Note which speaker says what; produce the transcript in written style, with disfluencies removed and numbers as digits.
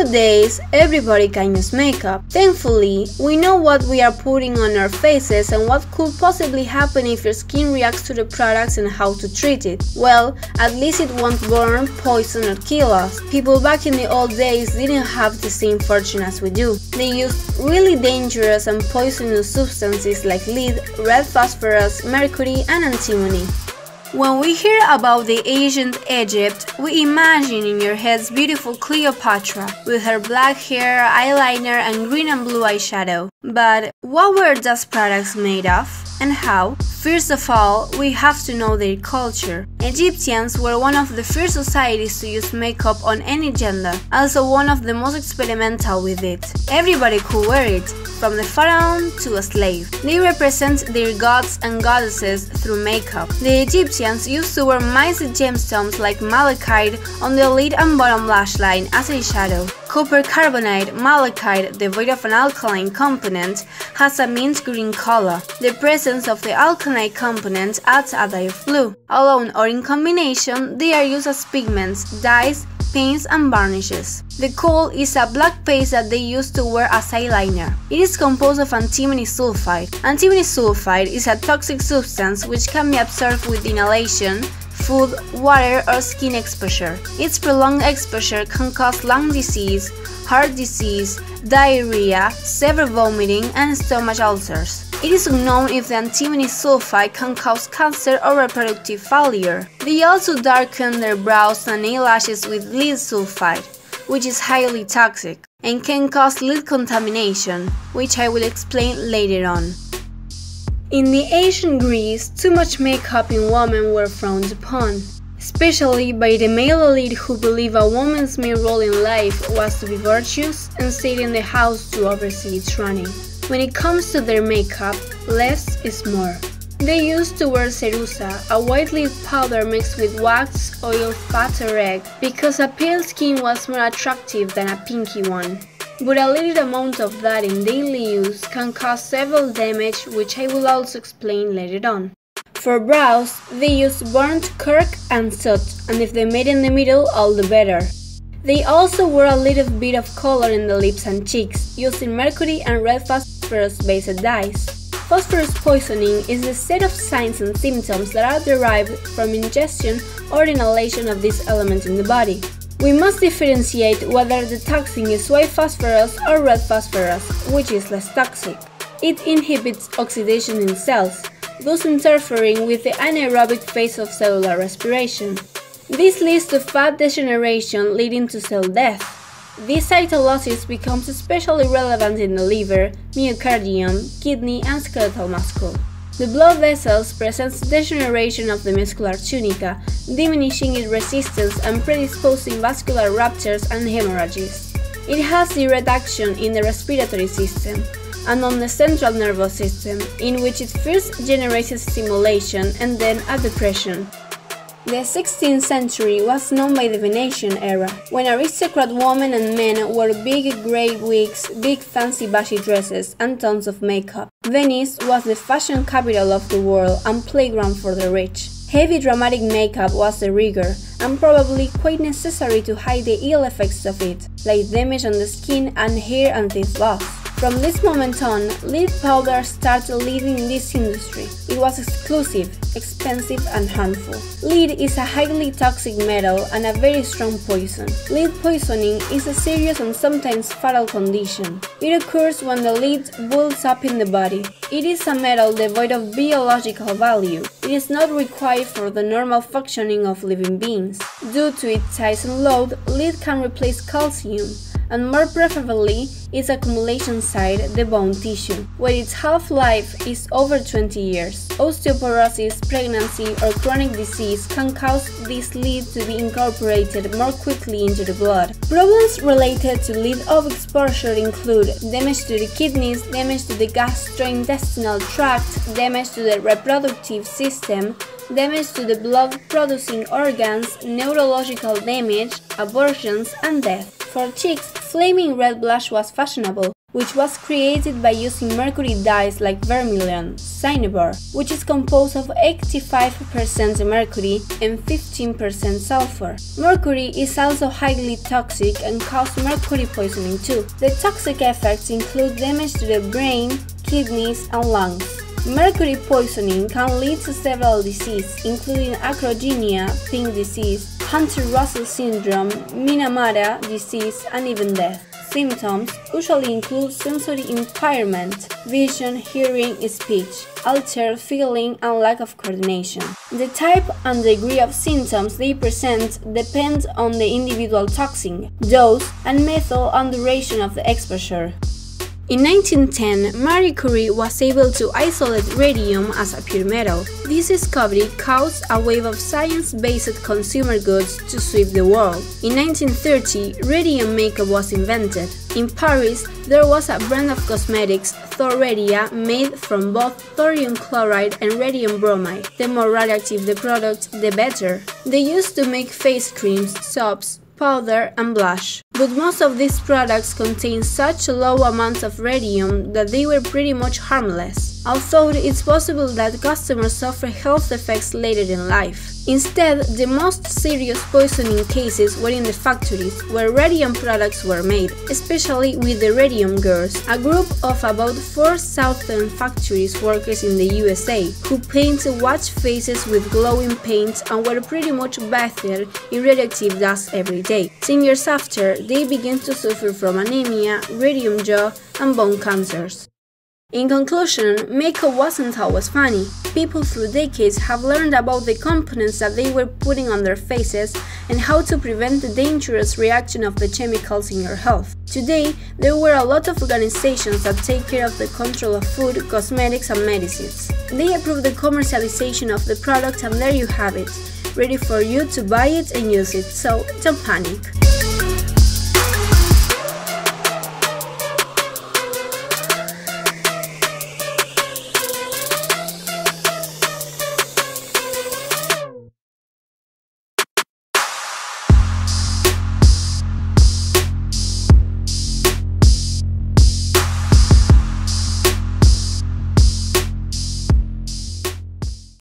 Speaker 1: Nowadays, everybody can use makeup. Thankfully, we know what we are putting on our faces and what could possibly happen if your skin reacts to the products and how to treat it. Well, at least it won't burn, poison or kill us. People back in the old days didn't have the same fortune as we do. They used really dangerous and poisonous substances like lead, red phosphorus, mercury and antimony. When we hear about the ancient Egypt, we imagine in your heads beautiful Cleopatra with her black hair, eyeliner and green and blue eyeshadow. But what were those products made of and how? First of all, we have to know their culture. Egyptians were one of the first societies to use makeup on any gender, also one of the most experimental with it. Everybody could wear it, from the pharaoh to a slave. They represent their gods and goddesses through makeup. The Egyptians used to wear massive gemstones like malachite on the lid and bottom lash line as a shadow. Copper carbonate, malachite, devoid of an alkaline component, has a mint green color. The presence of the alkaline component adds a dye of blue. Alone or in combination, they are used as pigments, dyes, paints and varnishes. The kohl is a black paste that they use to wear as eyeliner. It is composed of antimony sulfide. Antimony sulfide is a toxic substance which can be absorbed with inhalation, food, water or skin exposure. Its prolonged exposure can cause lung disease, heart disease, diarrhea, severe vomiting and stomach ulcers. It is unknown if the antimony sulfide can cause cancer or reproductive failure. They also darken their brows and eyelashes with lead sulfide, which is highly toxic and can cause lead contamination, which I will explain later on. In the ancient Greece, too much makeup in women were frowned upon, especially by the male elite who believed a woman's main role in life was to be virtuous and stay in the house to oversee its running. When it comes to their makeup, less is more. They used to wear cerusa, a white lead powder mixed with wax, oil, fat or egg, because a pale skin was more attractive than a pinky one. But a little amount of that in daily use can cause several damage, which I will also explain later on. For brows, they use burnt cork and soot, and if they made in the middle, all the better. They also wear a little bit of color in the lips and cheeks, using mercury and red phosphorus-based dyes. Phosphorus poisoning is the set of signs and symptoms that are derived from ingestion or inhalation of this element in the body. We must differentiate whether the toxin is white phosphorus or red phosphorus, which is less toxic. It inhibits oxidation in cells, thus interfering with the anaerobic phase of cellular respiration. This leads to fat degeneration, leading to cell death. This cytolysis becomes especially relevant in the liver, myocardium, kidney and skeletal muscle. The blood vessels present degeneration of the muscular tunica, diminishing its resistance and predisposing vascular ruptures and hemorrhages. It has direct action in the respiratory system and on the central nervous system, in which it first generates stimulation and then a depression. The 16th century was known by the Venetian era, when aristocrat women and men wore big grey wigs, big fancy bashy dresses, and tons of makeup. Venice was the fashion capital of the world and playground for the rich. Heavy dramatic makeup was de rigueur, and probably quite necessary to hide the ill effects of it, like damage on the skin and hair and teeth loss. From this moment on, lead powder started leading this industry. It was exclusive, expensive and harmful. Lead is a highly toxic metal and a very strong poison. Lead poisoning is a serious and sometimes fatal condition. It occurs when the lead builds up in the body. It is a metal devoid of biological value. It is not required for the normal functioning of living beings. Due to its size and load, lead can replace calcium, and more preferably its accumulation site, the bone tissue, where its half-life is over 20 years. Osteoporosis, pregnancy or chronic disease can cause this lead to be incorporated more quickly into the blood. Problems related to lead exposure include damage to the kidneys, damage to the gastrointestinal tract, damage to the reproductive system, damage to the blood-producing organs, neurological damage, abortions and death. For chicks, flaming red blush was fashionable. which was created by using mercury dyes like vermilion, cinnabar, which is composed of 85% mercury and 15% sulfur. Mercury is also highly toxic and causes mercury poisoning too. The toxic effects include damage to the brain, kidneys, and lungs. Mercury poisoning can lead to several diseases, including acrogynia, pink disease, Hunter-Russell syndrome, Minamata disease, and even death. Symptoms usually include sensory impairment, vision, hearing, speech, altered feeling, and lack of coordination. The type and degree of symptoms they present depend on the individual toxin, dose, and method and duration of the exposure. In 1910, Marie Curie was able to isolate radium as a pure metal. This discovery caused a wave of science-based consumer goods to sweep the world. In 1930, radium makeup was invented. In Paris, there was a brand of cosmetics, Thoredia, made from both thorium chloride and radium bromide. The more radioactive the product, the better. They used to make face creams, soaps, powder, and blush. But most of these products contain such low amounts of radium that they were pretty much harmless, although it's possible that customers suffer health effects later in life. Instead, the most serious poisoning cases were in the factories where radium products were made, especially with the radium girls, a group of about 4,000 factories workers in the USA who painted watch faces with glowing paint and were pretty much bathed in radioactive dust every day. 10 years after, they began to suffer from anemia, radium jaw, and bone cancers. In conclusion, makeup wasn't always funny. People through decades have learned about the components that they were putting on their faces and how to prevent the dangerous reaction of the chemicals in your health. Today, there were a lot of organizations that take care of the control of food, cosmetics, and medicines. They approve the commercialization of the product, and there you have it, ready for you to buy it and use it, so don't panic.